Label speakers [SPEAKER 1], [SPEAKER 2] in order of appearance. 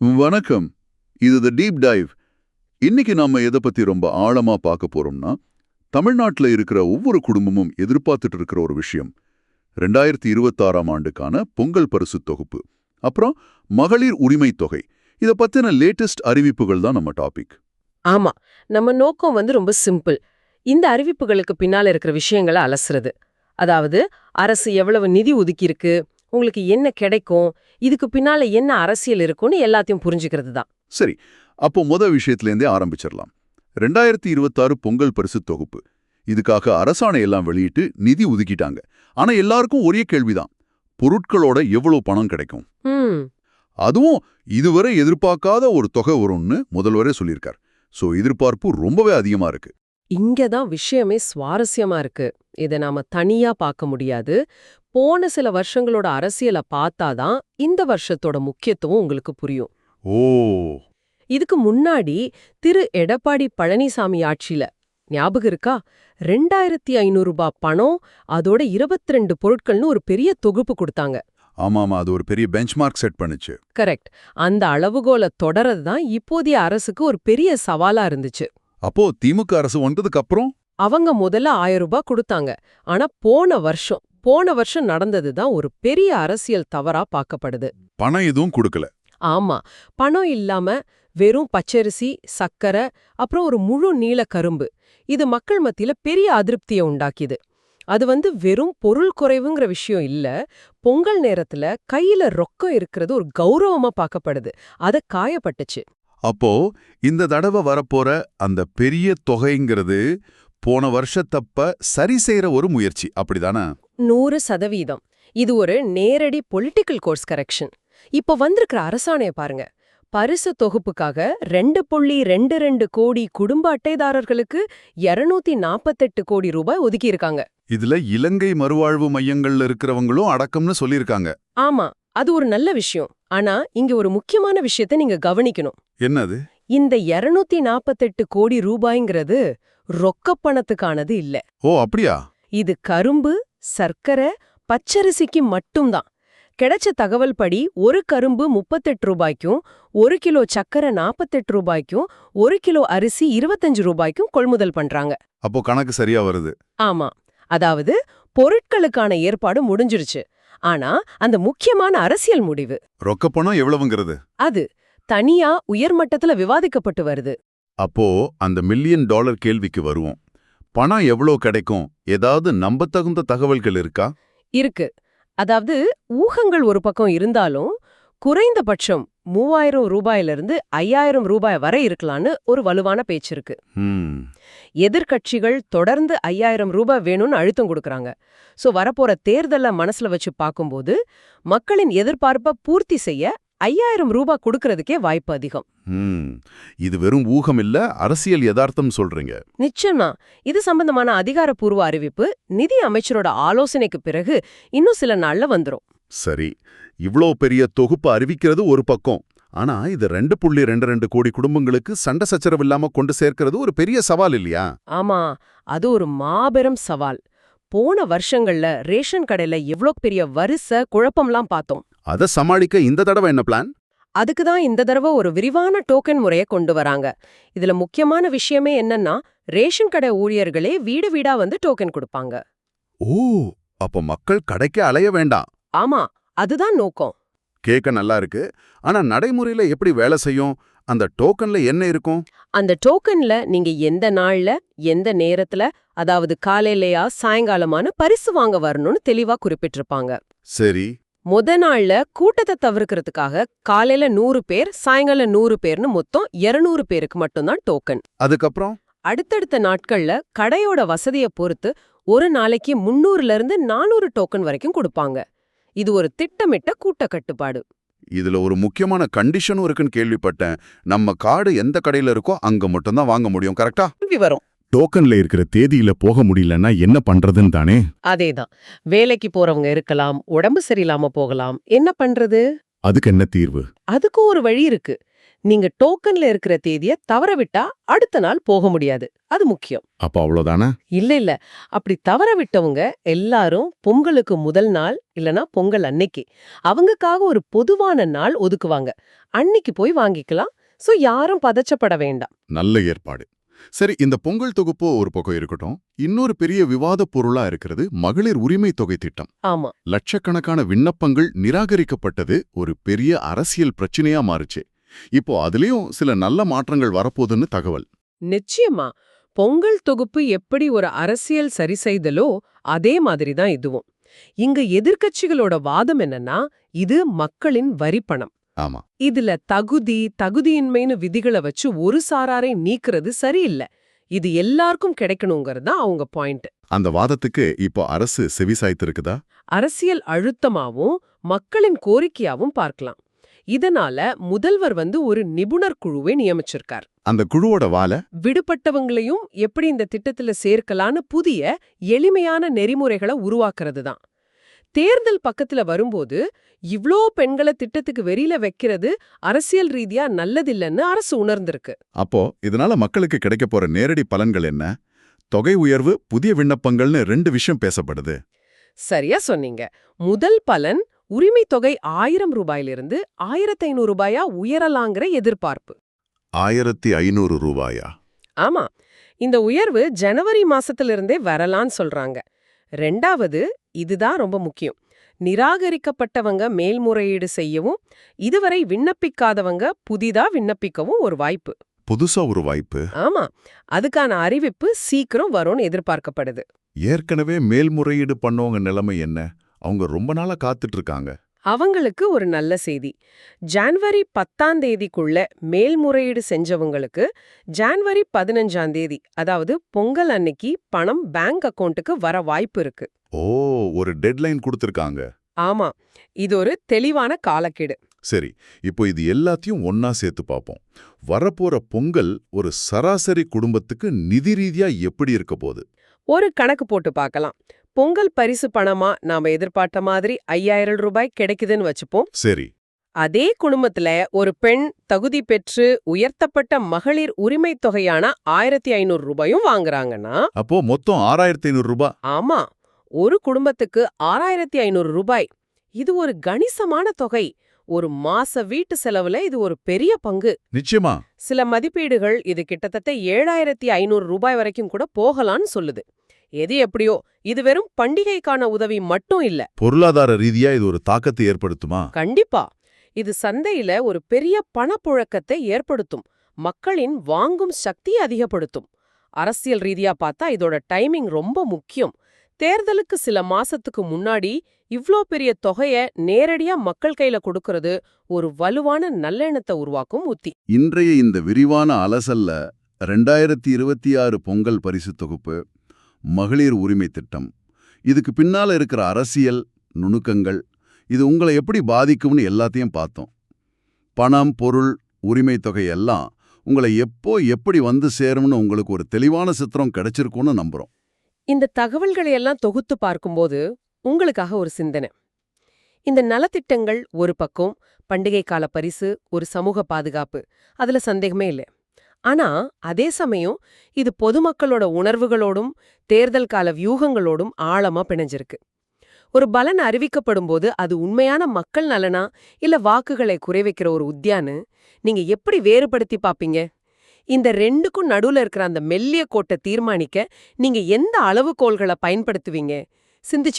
[SPEAKER 1] வணக்கம். இது தி deep dive. இன்னைக்கு நாம எதை பத்தி ரொம்ப ஆழமா பார்க்க போறோம்னா, தமிழ்நாட்டுல இருக்கிற ஒவ்வொரு குடும்பமும் எதிர்பார்த்துட்டு இருக்கிற ஒரு விஷயம். 2026ஆம் ஆண்டுக்கான பொங்கல் பரிசு தொகுப்பு. அப்புறம் மகளிர் உரிமை தொகை. இத பத்தின லேட்டஸ்ட் அறிவிப்புகள் தான் நம்ம டாபிக்.
[SPEAKER 2] ஆமா, நம்ம நோக்கம் ரொம்ப சிம்பிள். இந்த அறிவிப்புகளுக்கு பின்னால இருக்கிற விஷயங்களை அலசுறது. அதாவது, அரசு எவ்வளவு நிதி ஒதுக்கியிருக்கு, உங்களுக்கு என்ன கிடைக்கும், இதுக்கு பின்னால என்ன அரசியல் இருக்கும்னு எல்லாத்தையும் புரிஞ்சுக்கிறது தான்.
[SPEAKER 1] சரி, அப்போ விஷயத்திலேருந்தே ஆரம்பிச்சிடலாம். 2026 பொங்கல் பரிசு தொகுப்பு. இதுக்காக அரசாணை எல்லாம் வெளியிட்டு நிதி ஒதுக்கிட்டாங்க. ஆனா எல்லாருக்கும் ஒரே கேள்விதான். பொருட்களோட எவ்வளவு பணம் கிடைக்கும்? அதுவும் இதுவரை எதிர்பார்க்காத ஒரு தொகை வரும்னு முதல்வரே சொல்லியிருக்கார். சோ எதிர்பார்ப்பு ரொம்பவே அதிகமா இருக்கு.
[SPEAKER 2] இங்கதான் விஷயமே சுவாரஸ்யமா இருக்கு. இதை நாம தனியா பார்க்க முடியாது. போன சில வருஷங்களோட அரசியலை பார்த்தாதான் இந்த வருஷத்தோட முக்கியத்துவம் உங்களுக்கு புரியும்.
[SPEAKER 1] ஓ,
[SPEAKER 2] இதுக்கு முன்னாடி திரு எடப்பாடி பழனிசாமி ஆட்சியில ஞாபகம் இருக்கா, 2500 ரூபாய் பணம், அதோட 22 பொருட்கள்னு ஒரு பெரிய தொகுப்பு கொடுத்தாங்க.
[SPEAKER 1] ஆமாமா, அது ஒரு பெரிய பெஞ்ச்மார்க் செட் பண்ணுச்சு.
[SPEAKER 2] கரெக்ட். அந்த அளவுகோலை தொடர்றது தான் இப்போதைய அரசுக்கு ஒரு பெரிய சவாலா இருந்துச்சு.
[SPEAKER 1] அப்போ திமுக அரசு வந்ததுக்கு அப்புறம்
[SPEAKER 2] அவங்க முதல்ல 1000 ரூபாய் கொடுத்தாங்க. ஆனா போன வருஷம் நடந்தது தான் ஒரு பெரிய அரசியல் தவறா பார்க்கப்படுது.
[SPEAKER 1] பணம் எதுவும் கொடுக்கல.
[SPEAKER 2] ஆமா, பணம் இல்லாம வெறும் பச்சரிசி, சக்கரை, அப்புறம் ஒரு முழு நீல கரும்பு. இது மக்கள் மத்தியில பெரிய அதிருப்தியை உண்டாக்கிது. அது வெறும் பொருள் குறைவுங்கிற விஷயம் இல்ல, பொங்கல் நேரத்துல கையில ரொக்கம் இருக்கிறது ஒரு கௌரவமா பார்க்கப்படுது. அத காயப்பட்டுச்சு.
[SPEAKER 1] அப்போ இந்த தடவை வரப்போற அந்த பெரிய தொகைங்கிறது போன வருஷத்தப்ப சரி செய்யற ஒரு முயற்சி, அப்படிதானே?
[SPEAKER 2] 100%. இது ஒரு நேரடி பொலிட்டிக்கல் கோர்ஸ் கரெக்ஷன். இப்ப வந்திருக்கிற அரசாணைய பாருங்க. பரிசு தொகுப்புக்காக 2.22 கோடி குடும்ப அட்டைதாரர்களுக்கு 248 கோடி ரூபாய் ஒதுக்கியிருக்காங்க.
[SPEAKER 1] இதுல இலங்கை மறுவாழ்வு மையங்கள்ல இருக்கிறவங்களும் அடக்கம்னு சொல்லியிருக்காங்க.
[SPEAKER 2] ஆமா, அது ஒரு நல்ல விஷயம். ஆனா இங்க ஒரு முக்கியமான விஷயத்தை நீங்க கவனிக்கணும்.
[SPEAKER 1] என்னது?
[SPEAKER 2] இந்த 248 கோடி ரூபாய்ங்கிறது ரொக்கப் பணத்துக்கானது இல்ல.
[SPEAKER 1] ஓ, அப்படியா?
[SPEAKER 2] இது கரும்பு, சர்க்கரை, பச்சரிசிக்கு மட்டும்தான். கிடைச்ச தகவல் படி ஒரு கரும்பு 38 ரூபாய்க்கும், 1 கிலோ சக்கரை 48 ரூபாய்க்கும், 1 கிலோ அரிசி 25 ரூபாய்க்கும் கொள்முதல் பண்றாங்க.
[SPEAKER 1] அப்போ கணக்கு சரியா வருது.
[SPEAKER 2] ஆமா, அதாவது பொருட்களுக்கான ஏற்பாடு முடிஞ்சிருச்சு. ஆனா அந்த முக்கியமான அரசியல் முடிவு,
[SPEAKER 1] ரொக்க பணம் எவ்வளவுங்கிறது,
[SPEAKER 2] அது தனியா உயர்மட்டத்துல விவாதிக்கப்பட்டு வருது.
[SPEAKER 1] அப்போ அந்த $1 மில்லியன் கேள்விக்கு வருவோம். பணம் எவ்வளோ கிடைக்கும்? ஏதாவது நம்பத்தகுந்த தகவல்கள் இருக்கா?
[SPEAKER 2] இருக்கு. அதாவது ஊகங்கள் ஒரு பக்கம் இருந்தாலும், குறைந்தபட்சம் 3000 ரூபாயிலிருந்து 5000 ரூபாய் வரை இருக்கலான்னு ஒரு வலுவான பேச்சு இருக்கு. எதிர்க்கட்சிகள் தொடர்ந்து 5000 ரூபாய் வேணும்னு அழுத்தம் கொடுக்கறாங்க. சோ வரப்போற தேர்தலை மனசுல வச்சு பார்க்கும்போது, மக்களின் எதிர்பார்ப்பை பூர்த்தி செய்ய 5000 ரூபாய் கொடுக்கறதுக்கே வாய்ப்பு அதிகம்.
[SPEAKER 1] இது வெறும் ஊகம் இல்ல, அரசியல் யதார்த்தம் சொல்றீங்க.
[SPEAKER 2] நிச்சயமா. இது சம்பந்தமான அதிகாரப்பூர்வ அறிவிப்பு நிதி அமைச்சரோட ஆலோசனைக்கு பிறகு இன்னும் சில நாள்ல வந்துரும்.
[SPEAKER 1] சரி, இவ்ளோ பெரிய தொகுப்பு அறிவிக்கிறது ஒரு பக்கம். ஆனா இது 2.22 கோடி குடும்பங்களுக்கு சண்டை சச்சரவு இல்லாம கொண்டு சேர்க்கிறது ஒரு பெரிய சவால் இல்லையா?
[SPEAKER 2] ஆமா, அது ஒரு மாபெரும் சவால். போன வருஷங்கள்ல ரேஷன் கடையில எவ்ளோ பெரிய வரிசை குழப்பம்லாம் பார்த்தோம்.
[SPEAKER 1] அதை சமாளிக்க இந்த தடவை என்ன பிளான்?
[SPEAKER 2] அதுக்கு தான் இந்த தடவை ஒரு விரிவான டோக்கன் முறையை கொண்டு வராங்க. இதுல முக்கியமான விஷயமே என்னன்னா, ரேஷன் கடை ஊழியர்களே வீடு வீடா வந்து டோக்கன் கொடுப்பாங்க.
[SPEAKER 1] ஓ, அப்ப மக்கள் கடைக்கு அலைய வேண்டாம்.
[SPEAKER 2] ஆமா, அதுதான் நோக்கம்.
[SPEAKER 1] கேட்க நல்லா இருக்கு. ஆனா நடைமுறையில எப்படி வேலை செய்யும்? அந்த டோக்கன்ல என்ன இருக்கும்?
[SPEAKER 2] அந்த டோக்கன்ல நீங்க எந்த நாள்ல, எந்த நேரத்துல, அதாவது காலையிலயா சாயங்காலமான பரிசு வாங்க வரணும்னு தெளிவா குறிப்பிட்டிருப்பாங்க.
[SPEAKER 1] சரி.
[SPEAKER 2] நாள்ல கூட்டத்தை தவிர்க்கிறதுக்காக காலையில 100 பேர், சாயங்காலம் 100 பேர்னு மொத்தம் 200 பேருக்கு மட்டும்தான் டோக்கன்.
[SPEAKER 1] அதுக்கப்புறம்
[SPEAKER 2] அடுத்தடுத்த நாட்கள்ல கடையோட வசதியை பொறுத்து ஒரு நாளைக்கு 300ல இருந்து 400 டோக்கன் வரைக்கும் கொடுப்பாங்க. இது ஒரு திட்டமிட்ட கூட்ட கட்டுப்பாடு.
[SPEAKER 1] இதுல ஒரு முக்கியமான கண்டிஷனும் இருக்குன்னு கேள்விப்பட்டேன். நம்ம கார்டு எந்த கடையில இருக்கோ அங்க மட்டும்தான் வாங்க முடியும், கரெக்டா?
[SPEAKER 2] வரும்.
[SPEAKER 1] டோக்கன்ல இருக்கிற தேதியில போக முடியலன்னா என்ன பண்றதுன்னு தானே?
[SPEAKER 2] அதேதான். வேலைக்கு போறவங்க இருக்கலாம், உடம்பு சரியில்லாம போகலாம். என்ன பண்றது?
[SPEAKER 1] அதுக்கு என்ன தீர்வு?
[SPEAKER 2] அதுக்கும் ஒரு வழி இருக்கு. நீங்க டோக்கன்ல இருக்கிற தேதிய தவற விட்டா அடுத்த நாள் போக முடியாது. அது முக்கியம்.
[SPEAKER 3] அப்ப அவ்வளவுதானே?
[SPEAKER 2] இல்ல. அப்படி தவற விட்டவங்க எல்லாரும் பொங்கலுக்கு முதல் நாள் இல்லனா பொங்கல் அன்னைக்கு அவங்களுக்காக ஒரு பொதுவான நாள் ஒதுக்குவாங்க. அன்னைக்கு போய் வாங்கிக்கலாம். சோ யாரும் பதச்சப்பட வேண்டாம்.
[SPEAKER 3] நல்ல ஏற்பாடு. சரி, இந்த பொங்கல் தொகுப்பு ஒரு பக்கம் இருக்கட்டும். இன்னொரு பெரிய விவாத பொருளா இருக்கிறது மகளிர் உரிமை தொகை திட்டம்.
[SPEAKER 2] ஆமா.
[SPEAKER 3] லட்சக்கணக்கான விண்ணப்பங்கள் நிராகரிக்கப்பட்டது ஒரு பெரிய அரசியல் பிரச்சனையா மாறுச்சு. இப்போ அதுலயும் சில நல்ல மாற்றங்கள் வரப்போகுதுன்னு தகவல்.
[SPEAKER 2] நிச்சயமா. பொங்கல் தொகுப்பு எப்படி ஒரு அரசியல் சரிசெய்தலோ அதே மாதிரி தான் இதுவும். இங்க எதிர்க்கட்சிகளோட வாதம் என்னன்னா, இது மக்களின் வரிப்பணம்.
[SPEAKER 3] ஆமா.
[SPEAKER 2] இதுல தகுதியின்மைன்னு விதிகளை வச்சு ஒரு சாராரை நீக்குறது சரியில்லை. இது எல்லாருக்கும் கிடைக்கணுங்கிறது தான் அவங்க பாயிண்ட்.
[SPEAKER 3] அந்த வாதத்துக்கு இப்போ அரசு செவிசாய்த்திருக்குதா?
[SPEAKER 2] அரசியல் அழுத்தமாவும் மக்களின் கோரிக்கையாவும் பார்க்கலாம். இதனால முதல்வர் ஒரு நிபுணர் குழுவை நியமிச்சிருக்கார்.
[SPEAKER 3] அந்த குழுவோட
[SPEAKER 2] விடுபட்டவங்களையும் எப்படி இந்த திட்டத்துல சேர்க்கலான்னு புதிய எளிமையான நெறிமுறைகளை உருவாக்குறது தான். தேர்தல் பக்கத்துல வரும்போது இவ்ளோ பெண்களை திட்டத்துக்கு வெளியில வைக்கிறது அரசியல் ரீதியா நல்லதில்லைன்னு அரசு உணர்ந்திருக்கு.
[SPEAKER 3] அப்போ இதனால மக்களுக்கு கிடைக்க போற நேரடி பலன்கள் என்ன? தொகை உயர்வு, புதிய விண்ணப்பங்கள்னு 2 விஷயம் பேசப்படுது.
[SPEAKER 2] சரியா சொன்னீங்க. முதல் பலன் உரிமை தொகை 1000 ரூபாயிலிருந்து 1500 ரூபாயா உயரலாங்கிற எதிர்பார்ப்பு.
[SPEAKER 3] 1500 ரூபாயா?
[SPEAKER 2] ஆமா. இந்த உயர்வு ஜனவரி மாசத்திலிருந்தே வரலான்னு சொல்றாங்க. 2வது, இதுதான் ரொம்ப முக்கியம். நிராகரிக்கப்பட்டவங்க மேல்முறையீடு செய்யவும், இதுவரை விண்ணப்பிக்காதவங்க புதிதா விண்ணப்பிக்கவும் ஒரு வாய்ப்பு.
[SPEAKER 3] புதுசா ஒரு வாய்ப்பு?
[SPEAKER 2] ஆமா. அதுக்கான அறிவிப்பு சீக்கிரம் வரும்னு எதிர்பார்க்கப்படுது.
[SPEAKER 3] ஏற்கனவே மேல்முறையீடு பண்ணவங்க நிலைமை என்ன? அவங்க ரொம்ப நாளா காத்துட்டு இருக்காங்க.
[SPEAKER 2] அவங்களுக்கு ஒரு நல்ல செய்தி. ஜனவரி 10ஆம் தேதிக்குள்ள மேல்முறையீடு செஞ்சவங்களுக்கு ஜனவரி 15ஆம் தேதி, அதாவது பொங்கல் அன்னைக்கு பணம் பேங்க் அக்கவுண்ட்டுக்கு வர வாய்ப்பு இருக்கு.
[SPEAKER 3] ஓ, ஒரு டெட்லைன் கொடுத்திருக்காங்க.
[SPEAKER 2] ஆமா. இது ஒரு தெளிவான காலக்கெடு.
[SPEAKER 3] சரி, இப்போ இது எல்லாத்தையும் ஒன்னா சேர்த்து பார்ப்போம். வரப்போற பொங்கல் ஒரு சராசரி குடும்பத்துக்கு நிதி ரீதியா எப்படி இருக்க போகுது?
[SPEAKER 2] ஒரு கணக்கு போட்டு பார்க்கலாம். பொங்கல் பரிசு பணமா நாம எதிர்பார்த்த மாதிரி 5000 ரூபாய் கிடைக்குதுன்னு வச்சுப்போம்.
[SPEAKER 3] சரி.
[SPEAKER 2] அதே குடும்பத்துல ஒரு பெண் தகுதி பெற்று உயர்த்தப்பட்ட மகளிர் உரிமை தொகையான 1500 ரூபாயும் வாங்குறாங்கன்னா,
[SPEAKER 3] அப்போ மொத்தம் 6500 ரூபாய்.
[SPEAKER 2] ஆமா, ஒரு குடும்பத்துக்கு 6500 ரூபாய். இது ஒரு கணிசமான தொகை. ஒரு மாச வீட்டு செலவுல இது ஒரு பெரிய பங்கு.
[SPEAKER 3] நிச்சயமா.
[SPEAKER 2] சில மதிப்பீடுகள் இது கிட்டத்தட்ட 7500 ரூபாய் வரைக்கும் கூட போகலான்னு சொல்லுது. எது எப்படியோ, இது வெறும் பண்டிகைக்கான உதவி மட்டும் இல்ல.
[SPEAKER 3] பொருளாதார ரீதியா இது ஒரு தாக்கத்தை ஏற்படுத்துமா?
[SPEAKER 2] கண்டிப்பா. இது சந்தையில ஒரு பெரிய பணப்புழக்கத்தை ஏற்படுத்தும். மக்களின் வாங்கும் சக்தியை அதிகப்படுத்தும். அரசியல் ரீதியா பார்த்தா இதோட டைமிங் ரொம்ப முக்கியம். தேர்தலுக்கு சில மாசத்துக்கு முன்னாடி இவ்ளோ பெரிய தொகைய நேரடியா மக்கள் கையில கொடுக்கறது ஒரு வலுவான நல்லெண்ணத்தை உருவாக்கும் உத்தி.
[SPEAKER 1] இன்றைய இந்த விரிவான அலசல்ல 2026 பொங்கல் பரிசு தொகுப்பு, மகளிர் உரிமை திட்டம், இதுக்கு பின்னால இருக்கிற அரசியல் நுணுக்கங்கள், இது உங்களை எப்படி பாதிக்கும்னு எல்லாத்தையும் பார்த்தோம். பணம், பொருள், உரிமை தொகை எல்லாம் உங்களை எப்போ எப்படி வந்து சேரும்னு உங்களுக்கு ஒரு தெளிவான சித்திரம் கிடைச்சிருக்கும்னு நம்புறோம்.
[SPEAKER 2] இந்த தகவல்களை எல்லாம் தொகுத்து பார்க்கும்போது உங்களுக்காக ஒரு சிந்தனை. இந்த நலத்திட்டங்கள் ஒரு பக்கம், பண்டிகை கால பரிசு, ஒரு சமூக பாதுகாப்பு, அதுல சந்தேகமே இல்லை. ஆனா அதே சமயம் இது பொதுமக்களோட உணர்வுகளோடும் தேர்தல் கால வியூகங்களோடும் ஆழமா பிணைஞ்சிருக்கு. ஒரு பலன் அறிவிக்கப்படும் போது அது உண்மையான மக்கள் நலனா இல்ல வாக்குகளை குறைவைக்கிற ஒரு உத்தியான்னு நீங்க எப்படி வேறுபடுத்தி பாப்பீங்க? இந்த 2க்கும் நடுவுல இருக்கிற அந்த மெல்லிய கோட்டை தீர்மானிக்க நீங்க எந்த அளவுகோல்களை பயன்படுத்துவீங்க? சிந்திச்சு